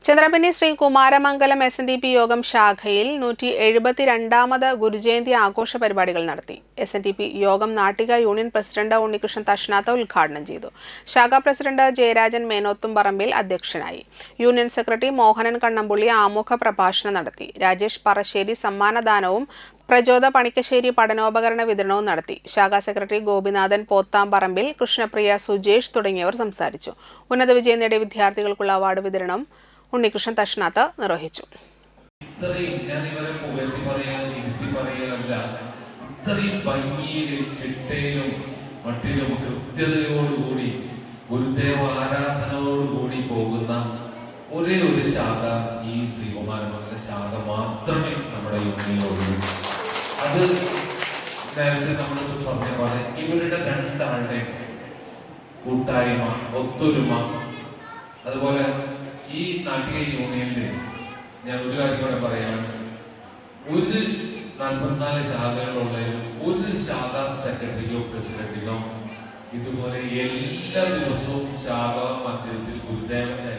Chandrapinni Shri Kumaramangalam SNDP യോഗം ശാഖയിൽ 172ാമത് ഗുരുജയന്തി ആഘോഷ പരിപാടികൾ നടത്തി. SNDP യോഗം നാട്ടിക യൂണിയൻ പ്രസിഡന്റ് ഉണ്ണികൃഷ്ണൻ തഷ്നാത്ത ഉദ്ഘാടനം ചെയ്തു. ശാഖാ പ്രസിഡന്റ് ജയരാജൻ മേനോത്തുംപറമ്പിൽ അധ്യക്ഷനായി. യൂണിയൻ സെക്രട്ടറി മോഹനൻ കണ്ണമ്പുള്ളി ആമുഖ പ്രഭാഷണം നടത്തി. രാജേഷ് പറശ്ശേരി സമ്മാനദാനവും പ്രചോദ പണിക്കശ്ശേരി പഠനോപകരണ വിതരണവും നടത്തി. ശാഖാ സെക്രട്ടറി ഗോപിനാഥൻ പോത്താംപറമ്പിൽ, കൃഷ്ണപ്രിയ, സുജേഷ് തുടങ്ങിയവർ സംസാരിച്ചു. ഉന്നത വിജയം നേടിയ വിദ്യാർത്ഥികൾക്കുള്ള അവാർഡ് വിതരണം ഉണ്ണികൃഷ്ണൻ തഷ്നാത്ത നിർവഹിച്ചു. ഗുരുദേവ ആരാധനയോടുകൂടി പോകുന്ന ഒരേ ഒരു ശാഖ ഈ ശ്രീകുമാരമംഗല ശാഖ മാത്രമേ നമ്മുടെ യൂണിയനിലുള്ളൂ. അത് നേരത്തെ നമ്മൾ പറഞ്ഞ പോലെ ഇവരുടെ രണ്ടാളുടെ കൂട്ടായ്മ, ഒത്തൊരുമ, അതുപോലെ ഈ നാട്ടിക യൂണിയനിൽ ഞാൻ ഒരു കാര്യം കൂടെ പറയാണ്. ഒരു 44 ശാഖകളുള്ളതിലും ഒരു ശാഖാ സെക്രട്ടറിയോ പ്രസിഡന്റിനോ ഇതുപോലെ എല്ലാ ദിവസവും ശാഖാ മന്ദിരത്തിൽ ഗുരുദേവന്റെ